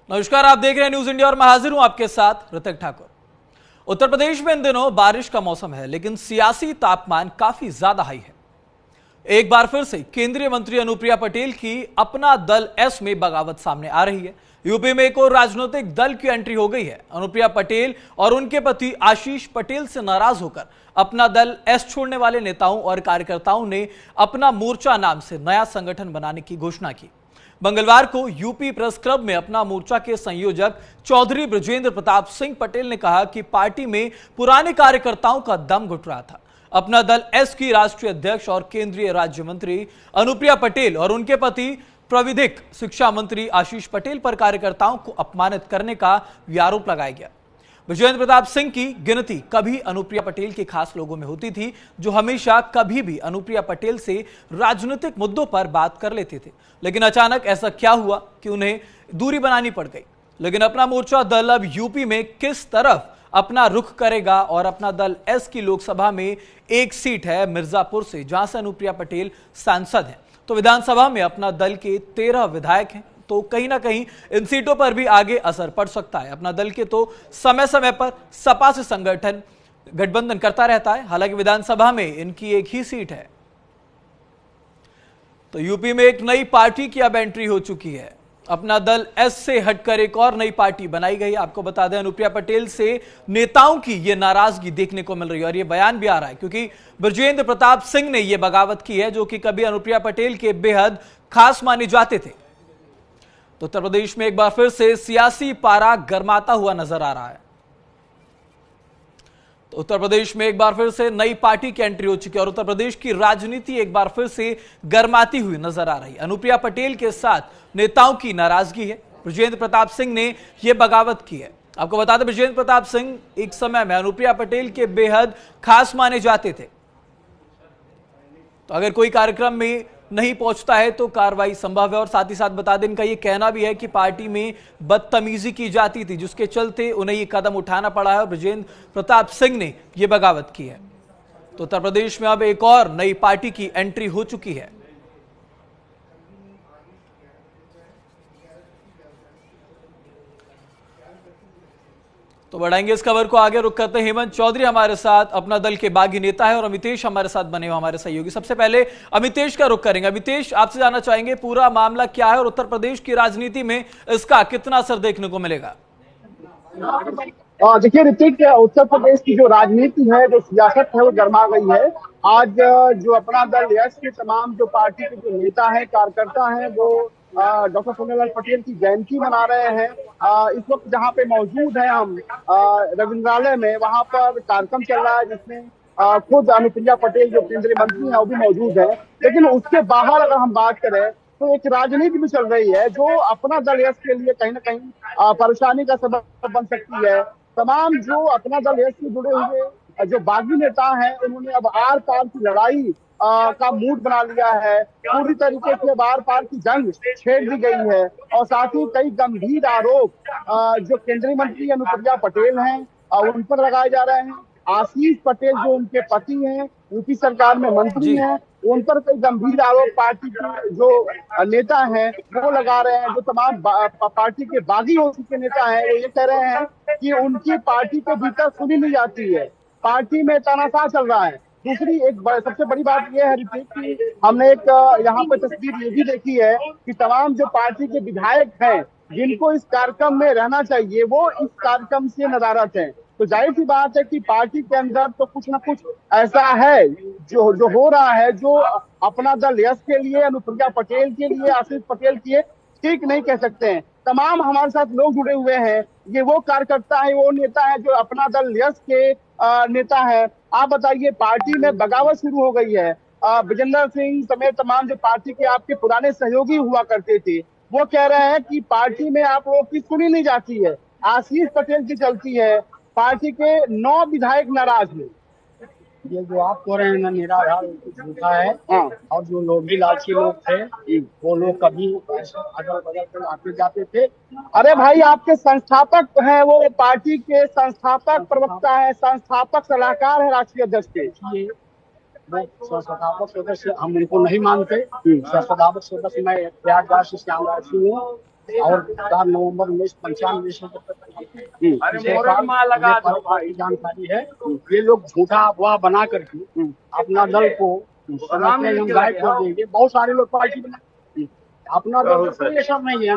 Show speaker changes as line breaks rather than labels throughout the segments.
नमस्कार, आप देख रहे हैं न्यूज इंडिया और मैं हाजिर हूं आपके साथ ऋतिक ठाकुर। उत्तर प्रदेश में इन दिनों बारिश का मौसम है, लेकिन सियासी तापमान काफी ज्यादा हाई है। एक बार फिर से केंद्रीय मंत्री अनुप्रिया पटेल की अपना दल एस में बगावत सामने आ रही है। यूपी में एक और राजनीतिक दल की एंट्री हो गई है। अनुप्रिया पटेल और उनके पति आशीष पटेल से नाराज होकर अपना दल एस छोड़ने वाले नेताओं और कार्यकर्ताओं ने अपना मोर्चा नाम से नया संगठन बनाने की घोषणा की। मंगलवार को यूपी प्रेस क्लब में अपना मोर्चा के संयोजक चौधरी बृजेंद्र प्रताप सिंह पटेल ने कहा कि पार्टी में पुराने कार्यकर्ताओं का दम घुट रहा था। अपना दल एस की राष्ट्रीय अध्यक्ष और केंद्रीय राज्य मंत्री अनुप्रिया पटेल और उनके पति प्रविधिक शिक्षा मंत्री आशीष पटेल पर कार्यकर्ताओं को अपमानित करने का आरोप लगाया गया। बृजेंद्र प्रताप सिंह की गिनती कभी अनुप्रिया पटेल के खास लोगों में होती थी, जो हमेशा कभी भी अनुप्रिया पटेल से राजनीतिक मुद्दों पर बात कर लेते थे। लेकिन अचानक ऐसा क्या हुआ कि उन्हें दूरी बनानी पड़ गई। लेकिन अपना मोर्चा दल अब यूपी में किस तरफ अपना रुख करेगा? और अपना दल एस की लोकसभा में एक सीट है मिर्जापुर से, जहां से अनुप्रिया पटेल सांसद है, तो विधानसभा में अपना दल के 13 विधायक हैं, तो कहीं ना कहीं इन सीटों पर भी आगे असर पड़ सकता है। अपना दल के तो समय समय पर सपा से संगठन गठबंधन करता रहता है, हालांकि विधानसभा में इनकी एक ही सीट है। तो यूपी में एक नई पार्टी की अब एंट्री हो चुकी है। अपना दल एस से हटकर एक और नई पार्टी बनाई गई। आपको बता दें, अनुप्रिया पटेल से नेताओं की यह नाराजगी देखने को मिल रही है और यह बयान भी आ रहा है, क्योंकि बृजेंद्र प्रताप सिंह ने यह बगावत की है, जो कि कभी अनुप्रिया पटेल के बेहद खास माने जाते थे। तो उत्तर प्रदेश में एक बार फिर से सियासी पारा गरमाता हुआ नजर आ रहा है। तो उत्तर प्रदेश में एक बार फिर से नई पार्टी की एंट्री हो चुकी है और उत्तर प्रदेश की राजनीति एक बार फिर से गरमाती हुई नजर आ रही है। अनुप्रिया पटेल के साथ नेताओं की नाराजगी है। बृजेंद्र प्रताप सिंह ने यह बगावत की है। आपको बता दें, बृजेंद्र प्रताप सिंह एक समय में अनुप्रिया पटेल के बेहद खास माने जाते थे। तो अगर कोई कार्यक्रम में नहीं पहुंचता है तो कार्रवाई संभव है। और साथ ही साथ बता दें, इनका यह कहना भी है कि पार्टी में बदतमीजी की जाती थी, जिसके चलते उन्हें यह कदम उठाना पड़ा है और बृजेंद्र प्रताप सिंह ने यह बगावत की है। तो उत्तर प्रदेश में अब एक और नई पार्टी की एंट्री हो चुकी है। तो बढ़ाएंगे इस खबर को आगे। रुक करते हैं, हेमंत चौधरी हमारे साथ अपना दल के बागी नेता है और अमितेश हमारे साथ बने हुए हमारे सहयोगी। सबसे पहले अमितेश का रुख करेंगे। अमितेश, आपसे जानना चाहेंगे पूरा मामला क्या है और उत्तर प्रदेश की राजनीति में इसका कितना असर देखने को मिलेगा?
देखिए ऋतिक, उत्तर प्रदेश की जो राजनीति है, जो सियासत है, वो गर्मा गई है। आज जो अपना दल यश के तमाम जो पार्टी के जो नेता हैं, कार्यकर्ता हैं, वो डॉक्टर सोनियालाल पटेल की जयंती मना रहे हैं। इस वक्त जहाँ पे मौजूद हैं हम रविंद्रालय में, वहाँ पर कार्यक्रम चल रहा है जिसमें खुद अनुप्रिया पटेल जो केंद्रीय मंत्री है वो भी मौजूद है। लेकिन उसके बाहर अगर हम बात करें तो एक राजनीति भी चल रही है, जो अपना दल यश के लिए कहीं ना कहीं परेशानी का सबब बन सकती है। तमाम जो अपना दल यश से जुड़े हुए जो बागी नेता हैं, उन्होंने अब आर पार की लड़ाई का मूड बना लिया है। पूरी तरीके से आर पार की जंग छेड़ दी गई है और साथ ही कई गंभीर आरोप जो केंद्रीय मंत्री अनुप्रिया पटेल हैं उन पर लगाए जा रहे हैं। आशीष पटेल जो उनके पति हैं, यूपी सरकार में मंत्री हैं, उन पर कई गंभीर आरोप पार्टी के जो नेता हैं वो लगा रहे हैं। जो तमाम पार्टी के बागी हो चुके नेता हैं, वो ये कह रहे हैं कि उनकी पार्टी के भीतर सुनी नहीं जाती है, पार्टी में तानाशाह चल रहा है। दूसरी एक सबसे बड़ी बात यह है ऋतिक कि हमने एक यहाँ पे तस्वीर ये भी देखी है कि तमाम जो पार्टी के विधायक हैं, जिनको इस कार्यक्रम में रहना चाहिए, वो इस कार्यक्रम से नदारत हैं। तो जाहिर सी बात है कि पार्टी के अंदर तो कुछ ना कुछ ऐसा है जो हो रहा है, जो अपना दल यश के लिए, अनुप्रिया पटेल के लिए, आशीष पटेल के लिए ठीक नहीं कह सकते हैं। तमाम हमारे साथ लोग जुड़े हुए हैं, ये वो कार्यकर्ता है, वो नेता है जो अपना दल यश के नेता है। आप बताइए, पार्टी में बगावत शुरू हो गई है। विजेंद्र सिंह समेत तमाम जो पार्टी के आपके पुराने सहयोगी हुआ करते थे, वो कह रहे हैं कि पार्टी में आप लोगों की सुनी नहीं जाती है, आशीष पटेल की चलती है। पार्टी के 9 विधायक नाराज हैं।
ये जो आप कह रहे हैं ना, निराधार झूठा है। और जो लोग भी लालची लोग थे, वो लोग कभी अदल बदल कर आते जाते थे।
अरे भाई, आपके संस्थापक हैं, वो पार्टी के संस्थापक प्रवक्ता है, संस्थापक सलाहकार है राष्ट्रीय अध्यक्ष के।
वो संस्थापक सदस्य हम उनको नहीं मानते। संस्थापक सदस्य मैं प्रयागराज से श्यामराज सिंह हूँ और 4 नवंबर 1995 से जानकारी है। ये लोग झूठा अफवाह बना करके अपना दल को समझते हैं हम गायब कर देंगे। बहुत सारे लोग पार्टी बना, अपना दल कोई असर नहीं है,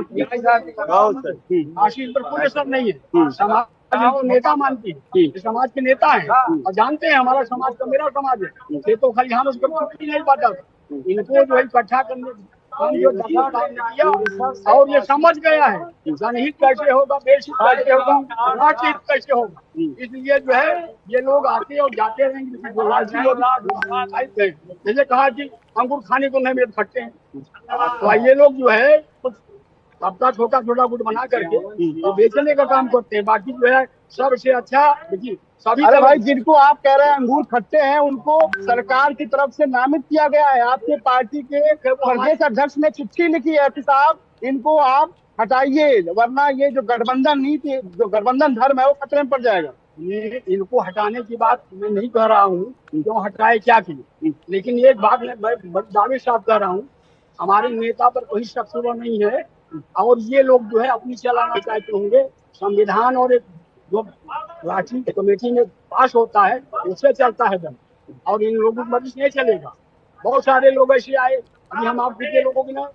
आशीष पर कोई असर नहीं है। समाज को नेता मानती है, समाज के नेता है और जानते हैं हमारा समाज का मेरा समाज है, ये तो खाली हम उसको नहीं पाता। इनको जो है इकट्ठा करने जो दफा किया और ये समझ गया है जनहित कैसे होगा, देश हित कैसे होगा, राष्ट्र हित कैसे होगा। इसलिए जो है ये लोग आते और जाते रहेंगे। जैसे कहा कि अंगूर खाने को नहीं मेरे फटते हैं, तो ये लोग जो है अपना छोटा छोटा गुट बना करके तो बेचने का काम करते हैं। बाकी जो है सबसे अच्छा देखिए सभी।
अरे भाई, जिनको आप कह रहे हैं अंगूर खट्टे हैं, उनको सरकार की तरफ से नामित किया गया है। आपके पार्टी के प्रदेश अध्यक्ष ने चिट्ठी लिखी है कि साहब इनको आप हटाइए, वरना ये जो गठबंधन नीति, जो गठबंधन धर्म है वो खतरे में पड़ जाएगा।
इनको हटाने की बात मैं नहीं कह रहा हूँ, क्यों हटाए क्या किए, लेकिन एक बात मैं दावे साफ कह रहा हूँ, हमारे नेता पर कोई शक शुबा नहीं है। और ये लोग जो है अपनी चलाना चाहते होंगे। संविधान और एक जो राष्ट्रीय कमेटी में पास होता है उससे चलता है दल, और इन लोगों की मर्जी से नहीं चलेगा। बहुत सारे लोग ऐसे आए, अभी हम आप कितने लोगों की ना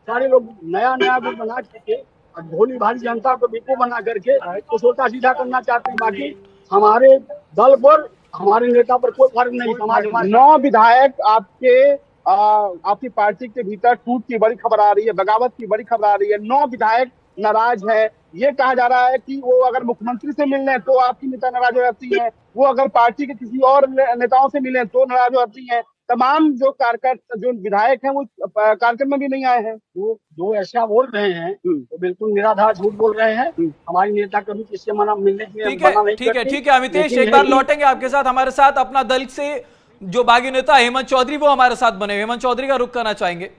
सारे लोग नया नया गुट बना करके भोली भाली जनता को बेवकूफ बना करके कुछ उल्टा सीधा करना चाहते हैं। बाकी हमारे दल पर, हमारे नेता पर कोई फर्क नहीं। समाज
9 विधायक आपकी पार्टी के भीतर टूट की बड़ी खबर आ रही है, बगावत की बड़ी खबर आ रही है। 9 विधायक नाराज है। ये कहा जा रहा है कि वो अगर मुख्यमंत्री से मिलने तो आपकी नेता नाराज हो जाती है, वो अगर पार्टी के किसी और नेताओं से मिले तो नाराज हो जाती है। तमाम जो कार्यकर्ता, जो विधायक हैं, वो कार्यक्रम में भी नहीं आए हैं।
वो जो ऐसा बोल रहे हैं तो बिल्कुल निराधार झूठ बोल रहे हैं। हमारी नेता कभी किससे मना मिलने की मना नहीं करती।
ठीक है अमितेश, एक बार लौटेंगे आपके साथ। हमारे साथ अपना दल से जो बागी नेता हेमंत चौधरी वो हमारे साथ बने। हेमंत चौधरी का रुख करना चाहेंगे।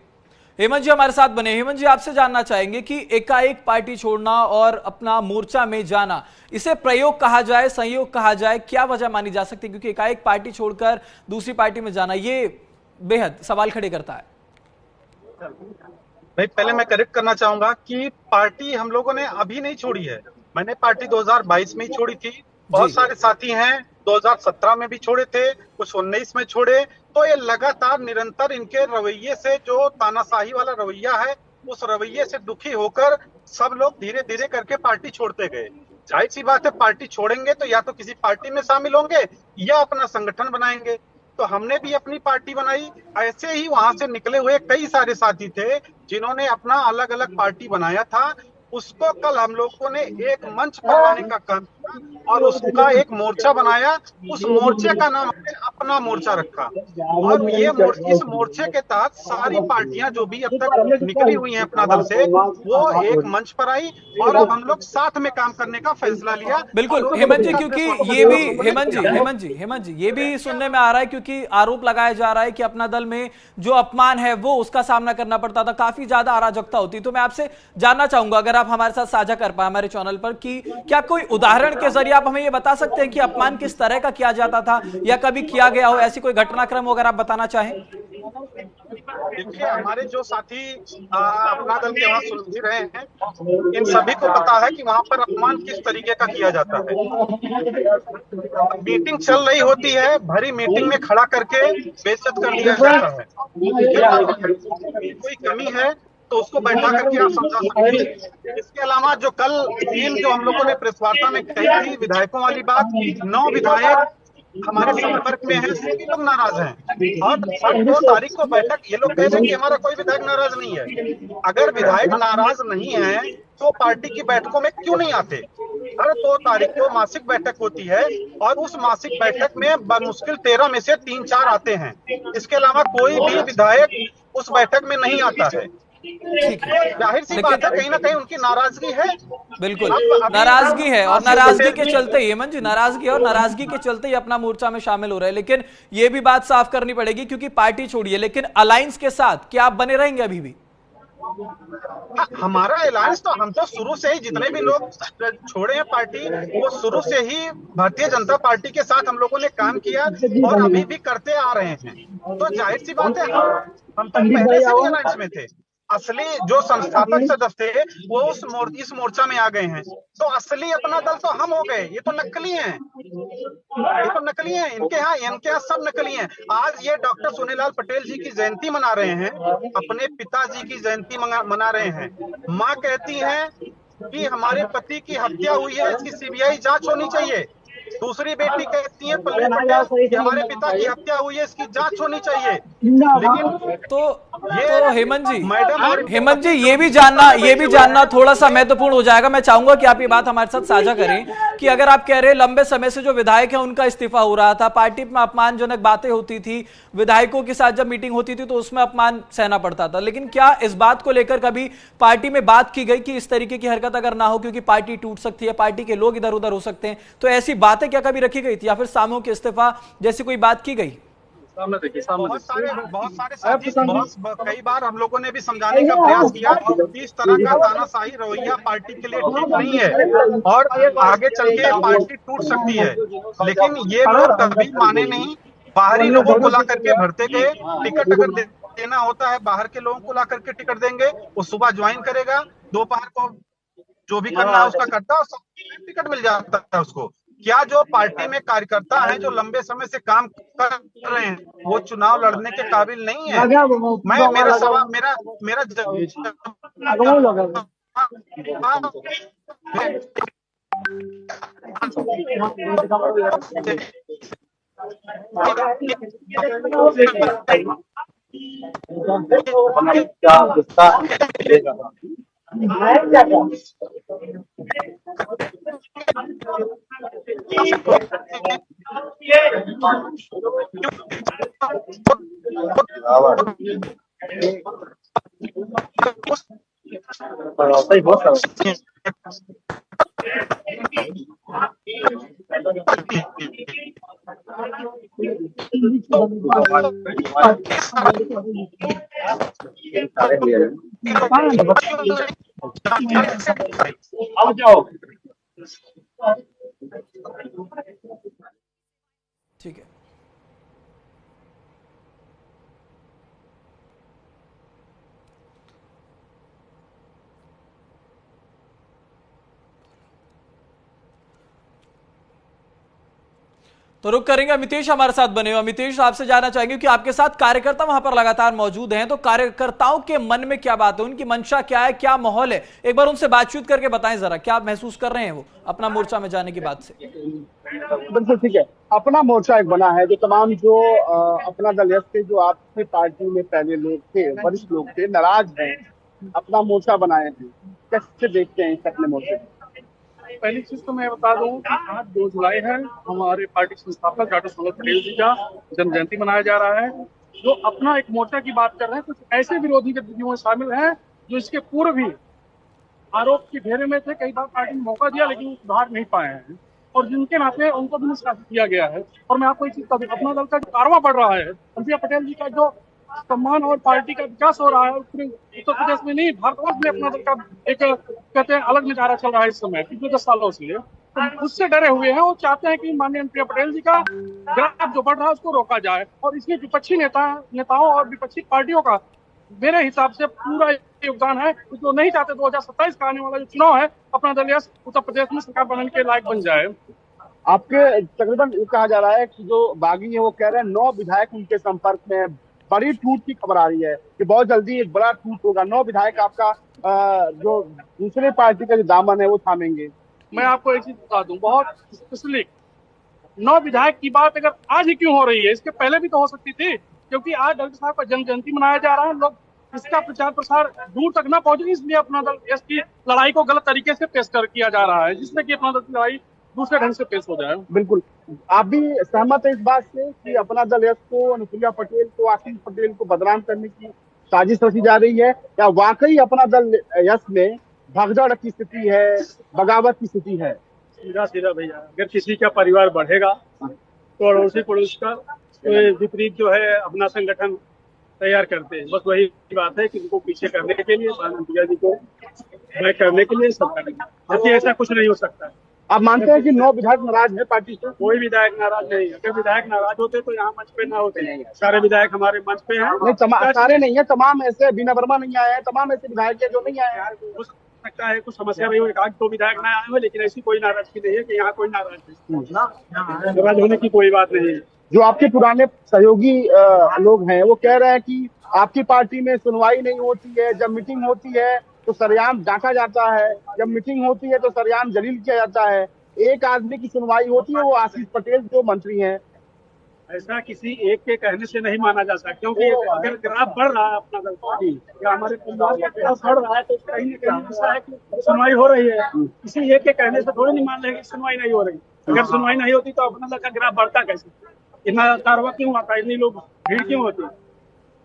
हेमंत जी हमारे साथ बने। हेमंत जी, आपसे जानना चाहेंगे कि एकाएक पार्टी छोड़ना और अपना मोर्चा में जाना, इसे प्रयोग कहा जाए, संयोग कहा जाए, क्या वजह मानी जा सकती है? क्योंकि एकाएक पार्टी छोड़कर दूसरी पार्टी में जाना ये बेहद सवाल खड़े करता है।
भाई, पहले मैं करेक्ट करना चाहूंगा कि पार्टी हम लोगों ने अभी नहीं छोड़ी है। मैंने पार्टी 2022 में ही छोड़ी थी। बहुत सारे साथी हैं 2017 में भी छोड़े थे, कुछ 19 में छोड़े। तो ये लगातार निरंतर इनके रवैये से, जो तानाशाही वाला रवैया है, उस रवैये से दुखी होकर सब लोग धीरे धीरे करके पार्टी छोड़ते गए। जाहिर सी बात है, पार्टी छोड़ेंगे तो या तो किसी पार्टी में शामिल होंगे या अपना संगठन बनाएंगे। तो हमने भी अपनी पार्टी बनाई। ऐसे ही वहां से निकले हुए कई सारे साथी थे जिन्होंने अपना अलग अलग पार्टी बनाया था। उसको कल हम लोगों ने एक मंच पर लाने का काम किया और उसका एक मोर्चा बनाया। उस मोर्चे का नाम हमने अपना मोर्चा रखा। और ये इस मोर्चे के तहत सारी पार्टियां जो भी अब तक निकली हुई हैं अपना दल से, वो एक मंच पर आई और अब हम लोग साथ में काम करने का फैसला लिया।
बिल्कुल हेमंत जी, क्योंकि ये भी हेमंत जी ये भी सुनने में आ रहा है, क्योंकि आरोप लगाया जा रहा है कि अपना दल में जो अपमान है वो उसका सामना करना पड़ता था, काफी ज्यादा अराजकता होती। तो मैं आपसे जानना चाहूंगा, अगर आप हमारे साथ साझा कर पाए हमारे चैनल पर, कि क्या कोई उदाहरण के जरिए आप हमें ये बता सकते हैं कि अपमान किस तरह का किया जाता था या कभी किया गया हो, ऐसी कोई घटनाक्रम अगर आप बताना चाहें।
देखिए, हमारे जो साथी अपना दल के वहां सुलझ रहे हैं, इन सभी को पता है कि वहां पर अपमान किस तरीके का किया जाता है। मीटिंग चल रही होती है, भरी मीटिंग में खड़ा करके बेइज्जत कर दिया जाता है। कोई कमी है तो उसको बैठा करके आप समझा सकते हैं। इसके अलावा जो कल टीम जो हम लोगों ने प्रेस वार्ता में कही थी, विधायकों वाली बात, 9 विधायक हमारे संपर्क में है, सभी लोग नाराज हैं। और 2 तारीख को बैठक, ये लोग कह रहे हैं कि हमारा कोई विधायक नाराज नहीं है। अगर विधायक नाराज नहीं है तो पार्टी की बैठकों में क्यों नहीं आते? हर 2 तारीख को मासिक बैठक होती है और उस मासिक बैठक में बमुश्किल 13 में से 3-4 आते हैं। इसके अलावा कोई भी विधायक उस बैठक में नहीं आता है। जाहिर सी बात है, कहीं ना कहीं उनकी नाराजगी है।
बिल्कुल नाराजगी है, और नाराजगी के चलते ही हेमंत जी, नाराजगी और नाराजगी के चलते ही अपना मोर्चा में शामिल हो रहे हैं। लेकिन ये भी बात साफ करनी पड़ेगी, क्योंकि पार्टी छोड़िए, लेकिन अलायंस के साथ क्या आप बने रहेंगे अभी भी?
हमारा अलायंस तो, हम तो शुरू से ही, जितने भी लोग छोड़े हैं पार्टी, वो शुरू से ही भारतीय जनता पार्टी के साथ हम लोगों ने काम किया और अभी भी करते आ रहे हैं। तो जाहिर सी बात है, हम तो पहले से भी अलायंस में थे। असली जो संस्थापक सदस्य थे वो इस मोर्चा में आ गए हैं। तो असली अपना दल तो हम हो गए, ये तो नकली हैं, ये तो नकली हैं। इनके यहाँ सब नकली हैं। आज ये डॉक्टर सोनीलाल पटेल जी की जयंती मना रहे हैं, अपने पिताजी की जयंती मना रहे हैं। माँ कहती है कि हमारे पति की हत्या हुई है, इसकी सीबीआई जांच होनी चाहिए। दूसरी बेटी कहती है पल्लवी पटेल कि हमारे पिता की हत्या हुई है, इसकी जांच होनी चाहिए। लेकिन
तो हेमंत जी
ये भी
जानना थोड़ा सा महत्वपूर्ण हो जाएगा। मैं चाहूंगा कि आप ये बात हमारे साथ साझा करें कि अगर आप कह रहे हैं लंबे समय से जो विधायक हैं उनका इस्तीफा हो रहा था, पार्टी में अपमानजनक बातें होती थी, विधायकों के साथ जब मीटिंग होती थी तो उसमें अपमान सहना पड़ता था, लेकिन क्या इस बात को लेकर कभी पार्टी में बात की गई कि इस तरीके की हरकत अगर ना हो, क्योंकि पार्टी टूट सकती है, पार्टी के लोग इधर उधर हो सकते हैं, तो ऐसी बातें क्या कभी रखी गई थी या फिर सामूहिक इस्तीफा जैसी कोई बात की गई?
बहुत सारे साथी, कई बार हम लोगों ने भी समझाने का प्रयास किया कि इस तरह का तानाशाही रवैया पार्टी के लिए ठीक नहीं है और आगे चल के पार्टी टूट सकती है। लेकिन ये लोग कभी माने नहीं। बाहरी लोगों को ला करके भरते गए। टिकट अगर देना होता है बाहर के लोगों को ला करके टिकट देंगे, वो सुबह ज्वाइन करेगा, दोपहर को जो भी करना है उसका करता है, टिकट मिल जाता है उसको। क्या जो पार्टी में कार्यकर्ता हैं जो लंबे समय से काम कर रहे हैं वो चुनाव लड़ने के काबिल नहीं है? मेरा सवाल
ठीक है। तो रुक करेंगे, अमितेश हमारे साथ बने हो। अमितेश, आपसे जानना चाहेंगे कि आपके साथ कार्यकर्ता वहां पर लगातार मौजूद हैं, तो कार्यकर्ताओं के मन में क्या बात है, उनकी मंशा क्या है, क्या माहौल है, एक बार उनसे बातचीत करके बताएं जरा, क्या महसूस कर रहे हैं वो अपना मोर्चा में जाने के बाद से?
बिल्कुल ठीक है। अपना मोर्चा एक बना है, जो तमाम जो अपना दल के जो आपकी पार्टी में पहले लोग थे, वरिष्ठ लोग थे, नाराज हैं, अपना मोर्चा बनाए हैं। कैसे देखते हैं इस अपने मोर्चे को?
पहली चीज तो मैं बता दूं कि आज 2 जुलाई है, हमारे पार्टी संस्थापक डॉक्टर सोनीलाल पटेल जी का जन्म जयंती मनाया जा रहा है। जो अपना एक मोर्चा की बात कर रहे हैं, कुछ ऐसे विरोधी गतिविधियों में शामिल हैं जो इसके पूर्व भी आरोप के घेरे में थे। कई बार पार्टी ने मौका दिया लेकिन सुधार नहीं पाए हैं और जिनके नाते उनको भी निष्कासित किया गया है। और मैं आपको एक चीज बता दूं, अपना दल का जो कारवां बढ़ रहा है, अनुप्रिया पटेल जी का जो सम्मान और पार्टी का विकास हो रहा है, पूरे उत्तर प्रदेश में नहीं भारतवर्ष में अपना दल का एक कहते हैं अलग नजारा चल रहा है इस समय पिछले 10 सालों से। तो उससे डरे हुए हैं और चाहते हैं कि माननीय अनुप्रिया पटेल जी का ग्राफ जो बढ़ रहा है उसको रोका जाए। और इसमें विपक्षी नेताओं और विपक्षी पार्टियों का मेरे हिसाब से पूरा योगदान है। जो नहीं चाहते 2027 का आने वाला जो चुनाव है, अपना दल उत्तर प्रदेश में सरकार बनने के लायक बन जाए।
आपके तकरीबन ये कहा जा रहा है कि जो बागी है वो कह रहे हैं 9 विधायक उनके संपर्क में, बड़ी टूट की खबर आ रही है कि बहुत जल्दी एक बड़ा टूट होगा, 9 विधायक आपका जो दूसरे पार्टी का जो दामन है वो थामेंगे।
मैं आपको एक चीज बता दूं, बहुत स्पेशली 9 विधायक की बात अगर आज ही क्यों हो रही है, इसके पहले भी तो हो सकती थी, क्योंकि आज डॉक्टर साहब का जन्म जयंती मनाया जा रहा है। लोग इसका प्रचार प्रसार दूर तक ना पहुंचे, इसलिए अपना दल की लड़ाई को गलत तरीके से पेश किया जा रहा है, जिससे कि अपना दल की लड़ाई दूसरे ढंग से पेश हो जाए।
बिल्कुल, आप भी सहमत है इस बात से कि अपना दल को, अनुप्रिया पटेल को, आशीष पटेल को बदनाम करने की साजिश रची जा रही है, या वाकई अपना दल में भगदड़ की स्थिति है, बगावत की स्थिति है?
सीधा भैया, अगर किसी का परिवार बढ़ेगा तो अड़ोसी पड़ोस का विपरीत जो है अपना संगठन तैयार करते हैं। बस वही बात है कि इनको पीछे करने के लिए, अनुप्रिया जी को बैक करने के लिए सब करेंगे, जबकि ऐसा कुछ नहीं हो सकता है।
आप मानते हैं कि 9 विधायक नाराज है पार्टी से?
कोई विधायक नाराज नहीं है। अगर विधायक नाराज होते तो यहाँ मंच पे ना होते। सारे विधायक हमारे मंच पे हैं।
नहीं, सारे नहीं है, तमाम ऐसे, बीना वर्मा नहीं आए हैं, तमाम ऐसे विधायक है जो नहीं आए हैं।
हो सकता है कुछ समस्या रही हो, एक आध दो विधायक ना आए हो, लेकिन ऐसी कोई नाराजगी नहीं है कि यहाँ कोई नाराज है। नाराज होने की कोई बात नहीं है।
जो आपके पुराने सहयोगी लोग हैं वो कह रहे हैं कि आपकी पार्टी में सुनवाई नहीं होती है, जब मीटिंग होती है तो सरेआम डांटा जाता है, जब मीटिंग होती है तो सरेआम जलील किया जाता है। एक आदमी की सुनवाई होती है, वो आशीष पटेल जो मंत्री हैं।
ऐसा किसी एक के कहने से नहीं माना जाता, क्योंकि अगर ग्राफ बढ़ रहा है अपना दल का या हमारे परिवार का ग्राफ बढ़ रहा है तो कहीं न कहीं ऐसा है कि सुनवाई हो रही है। किसी एक के कहने से थोड़ी नहीं मान रहे कि सुनवाई नहीं हो रही। अगर सुनवाई नहीं होती तो अपना दल का ग्राफ बढ़ता कैसे? इतना कारवा क्यों आता है? इतनी लोग भीड़ क्यों होती है?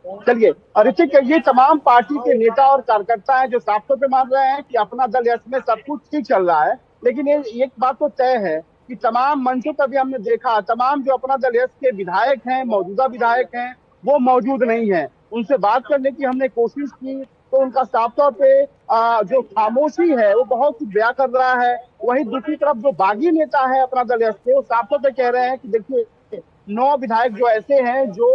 चलिए ऋतिक, ये तमाम पार्टी के नेता और कार्यकर्ता हैं जो साफ तौर पे मान रहे हैं कि अपना दल यश में सब कुछ ठीक चल रहा है, लेकिन ये एक बात तो तय है कि तमाम मंचों पर भी हमने देखा, तमाम जो अपना दल यश के विधायक हैं, मौजूदा विधायक हैं, वो मौजूद नहीं है। उनसे बात करने की हमने कोशिश की तो उनका साफ तौर पे जो खामोशी है वो बहुत कुछ बयां कर रहा है। वहीं दूसरी तरफ जो बागी नेता है अपना दल यश के, वो साफ तौर पे कह रहे हैं कि देखिए 9 विधायक जो ऐसे हैं जो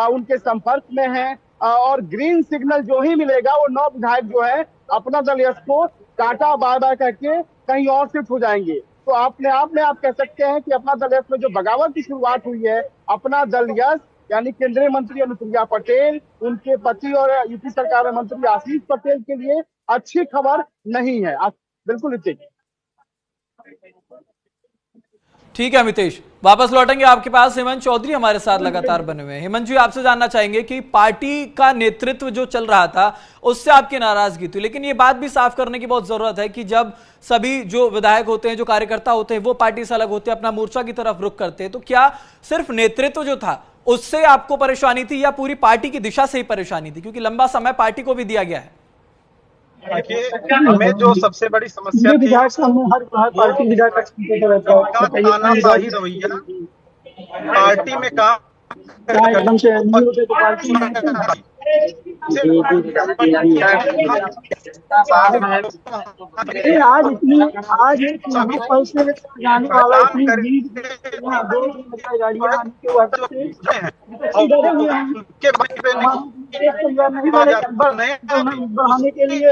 उनके संपर्क में हैं, और ग्रीन सिग्नल जो ही मिलेगा वो 9 विधायक जो है अपना दल यश को टाटा बाय बाय करके कहीं और शिफ्ट हो जाएंगे। तो अपने आप में आप कह सकते हैं कि अपना दल यश में जो बगावत की शुरुआत हुई है, अपना दल यश यानी केंद्रीय मंत्री अनुप्रिया पटेल, उनके पति और यूपी सरकार में मंत्री आशीष पटेल के लिए अच्छी खबर नहीं है। बिल्कुल ठीक।
ठीक है अमितेश, वापस लौटेंगे आपके पास। हेमंत चौधरी हमारे साथ लगातार बने हुए हैं। हेमंत जी, आपसे जानना चाहेंगे कि पार्टी का नेतृत्व जो चल रहा था उससे आपकी नाराजगी थी, लेकिन ये बात भी साफ करने की बहुत जरूरत है कि जब सभी जो विधायक होते हैं, जो कार्यकर्ता होते हैं, वो पार्टी से अलग होते हैं, अपना मोर्चा की तरफ रुख करते हैं, तो क्या सिर्फ नेतृत्व जो था उससे आपको परेशानी थी या पूरी पार्टी की दिशा से ही परेशानी थी? क्योंकि लंबा समय पार्टी को भी दिया गया है।
देखिए, हमें जो सबसे बड़ी समस्या थी तानाशाही रवैया, पार्टी में काम
एकदम से नहीं होते तो पार्टी आज इतनी आज पल से जाने वाला इतनी दो गाड़ियां आने के वजह से डरे हुए हैं बढ़ाने के लिए।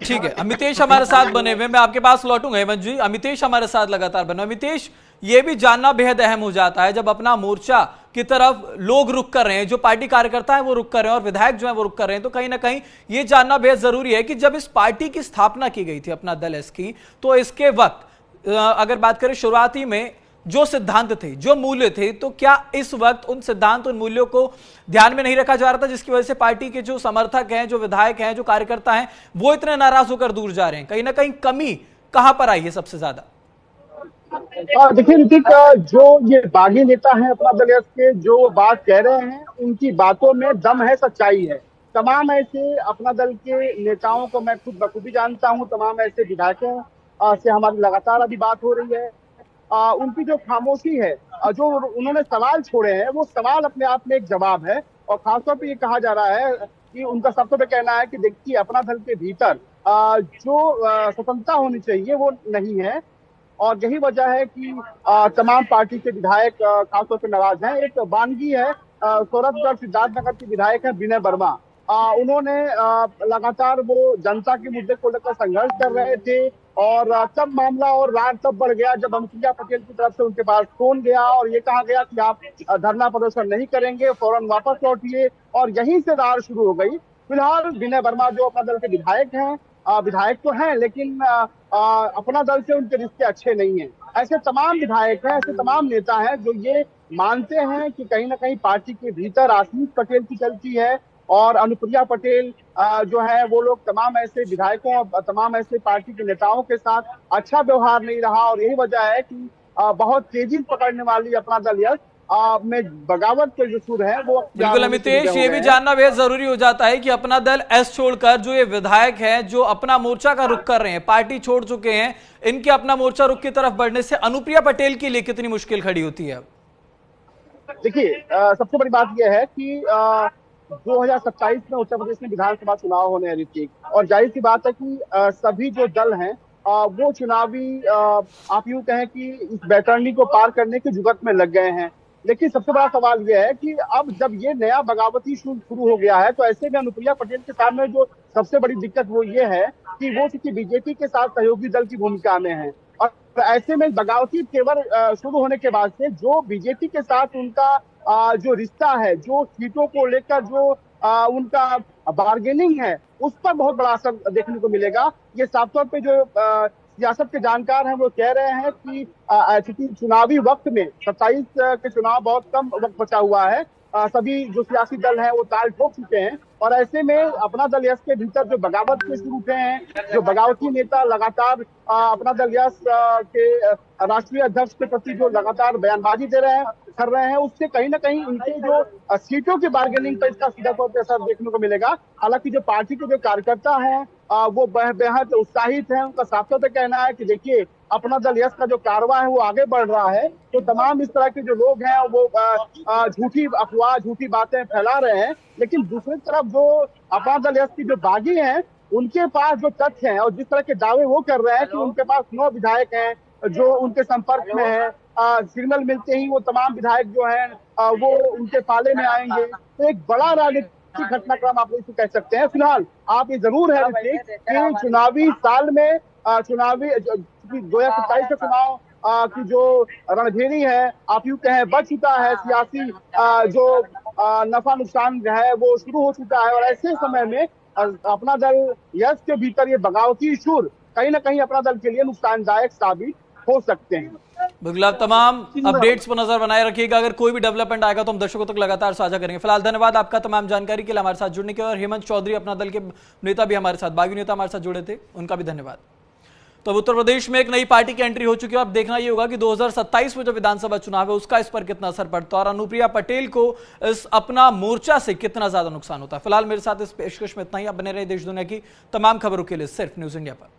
ठीक है, अमितेश हमारे साथ बने हुए, मैं आपके पास लौटूंगा। हेमंत जी, अमितेश हमारे साथ लगातार बने। अमितेश, ये भी जानना बेहद अहम हो जाता है जब अपना मोर्चा की तरफ लोग रुक कर रहे हैं, जो पार्टी कार्यकर्ता हैं वो रुक कर रहे हैं और विधायक जो हैं वो रुक कर रहे हैं, तो कहीं ना कहीं ये जानना बेहद जरूरी है कि जब इस पार्टी की स्थापना की गई थी अपना दल एस की, तो इसके वक्त अगर बात करें शुरुआती में जो सिद्धांत थे, जो मूल्य थे, तो क्या इस वक्त उन सिद्धांत, उन मूल्यों को ध्यान में नहीं रखा जा रहा था, जिसकी वजह से पार्टी के जो समर्थक हैं, जो विधायक हैं, जो कार्यकर्ता हैं, वो इतने नाराज होकर दूर जा रहे हैं? कहीं ना कहीं कमी कहां पर आई है सबसे ज्यादा?
देखिए ऋतिक, जो ये बागी नेता हैं अपना दल एस के, जो बात कह रहे हैं उनकी बातों में दम है, सच्चाई है। तमाम ऐसे अपना दल के नेताओं को मैं खुद बखूबी जानता हूं, तमाम ऐसे विधायकों से हमारी लगातार अभी बात हो रही है। उनकी जो खामोशी है, जो उन्होंने सवाल छोड़े हैं, वो सवाल अपने आप में एक जवाब है। और खासतौर पे ये कहा जा रहा है कि उनका सबसे पहले कहना है कि देखिए अपना दल के भीतर जो स्वतंत्रता होनी चाहिए वो नहीं है, और यही वजह है कि तमाम पार्टी के विधायक खासतौर पे नाराज हैं। एक बानगी है, सूरतगढ़ सिद्धार्थनगर के विधायक है विनय वर्मा, उन्होंने लगातार वो जनता के मुद्दे को लेकर संघर्ष कर रहे थे, और तब मामला और रार तब बढ़ गया जब अनुप्रिया पटेल की तरफ से उनके पास फोन गया और ये कहा गया कि आप धरना प्रदर्शन नहीं करेंगे, फौरन वापस लौटिए, और यहीं से रार शुरू हो गई। फिलहाल विनय वर्मा जो अपना दल के विधायक हैं, विधायक तो हैं लेकिन अपना दल से उनके रिश्ते अच्छे नहीं हैं। ऐसे तमाम विधायक हैं, ऐसे तमाम नेता हैं जो ये मानते हैं कि कहीं ना कहीं पार्टी के भीतर आशीष पटेल की चलती है, और अनुप्रिया पटेल जो है वो लोग तमाम ऐसे विधायकों, तमाम ऐसे पार्टी के नेताओं के साथ अच्छा व्यवहार नहीं रहा, और यही वजह है कि बहुत तेजी पकड़ने वाली अपना दल यस में बगावत के जो सुर है वो
बिल्कुल अमितेश, ये भी जानना बेहद जरूरी हो जाता है कि अपना दल एस छोड़कर जो ये विधायक हैं जो अपना मोर्चा का रुख कर रहे हैं, पार्टी छोड़ चुके हैं, इनके अपना मोर्चा रुख की तरफ बढ़ने से अनुप्रिया पटेल के लिए कितनी मुश्किल खड़ी होती है?
देखिए, सबसे बड़ी बात यह है कि 2027 में उत्तर प्रदेश में विधानसभा चुनाव होने हैं ऋतिक, और जाहिर सी बात है कि सभी जो दल हैं वो चुनावी आप यूं कहें कि इस बैतरणी को पार करने की जुगत में लग गए हैं। लेकिन सबसे बड़ा सवाल यह है कि अब जब ये नया बगावती शुरू हो गया है, तो ऐसे में अनुप्रिया पटेल के सामने जो सबसे बड़ी दिक्कत वो ये है कि वो किसी बीजेपी के साथ सहयोगी दल की भूमिका में है, और ऐसे में बगावती तेवर शुरू होने के बाद से जो बीजेपी के साथ उनका जो रिश्ता है, जो सीटों को लेकर जो उनका बार्गेनिंग है, उस पर बहुत बड़ा असर देखने को मिलेगा। ये साफ तौर पे जो सियासत के जानकार हैं वो कह रहे हैं कि चूंकि चुनावी वक्त में 27 के चुनाव बहुत कम वक्त बचा हुआ है, सभी जो सियासी दल हैं वो ताल ठोक चुके हैं, और ऐसे में अपना दल यस के भीतर जो बगावत के शुरू उठे हैं, जो बगावती नेता लगातार अपना दल यस के राष्ट्रीय अध्यक्ष के प्रति जो लगातार बयानबाजी कर रहे हैं, उससे कहीं ना कहीं इनके जो सीटों की बार्गेनिंग पर इसका सीधा तौर पर असर देखने को मिलेगा। हालांकि जो पार्टी के जो कार्यकर्ता हैं वो बेहद उत्साहित हैं, उनका साफ तौर पर कहना है कि देखिए अपना दल यस का जो कारवां है वो आगे बढ़ रहा है, तो तमाम इस तरह के जो लोग हैं वो झूठी अफवाह, झूठी बातें फैला रहे हैं, लेकिन दूसरी तरफ जो अपना दल यस की जो बागी हैं उनके पास जो तथ्य हैं और जिस तरह के दावे वो कर रहे हैं कि उनके पास 9 विधायक हैं जो उनके संपर्क में है, सिग्नल मिलते ही वो तमाम विधायक जो हैं वो उनके पाले में आएंगे, तो एक बड़ा राजनीतिक घटनाक्रम आप इसे कह सकते हैं। फिलहाल आप ये जरूर है कि चुनावी साल में चुनावी 2027 का चुनाव की जो रणभेरी है आप यूं कहें बढ़ चुका है, सियासी जो नफा नुकसान है वो शुरू हो चुका है, और ऐसे समय में अपना दल यस के भीतर ये बगावती सुर कहीं ना कहीं अपना दल के लिए नुकसानदायक साबित हो सकते हैं।
बिल्कुल, आप तमाम अपडेट्स पर नजर बनाए रखिएगा, अगर कोई भी डेवलपमेंट आएगा तो हम दर्शकों तक लगातार साझा करेंगे। फिलहाल धन्यवाद आपका तमाम जानकारी के लिए हमारे साथ जुड़ने के, और हेमंत चौधरी अपना दल के नेता भी हमारे साथ, बागी नेता हमारे साथ जुड़े थे, उनका भी धन्यवाद। तो अब उत्तर प्रदेश में एक नई पार्टी की एंट्री हो चुकी है। अब देखना ये होगा कि 2027 में जो विधानसभा चुनाव है उसका इस पर कितना असर पड़ता है और अनुप्रिया पटेल को इस अपना मोर्चा से कितना ज्यादा नुकसान होता है। फिलहाल मेरे साथ इस पेशकश में इतना ही। अब बने रहे देश दुनिया की तमाम खबरों के लिए सिर्फ न्यूज़ इंडिया पर।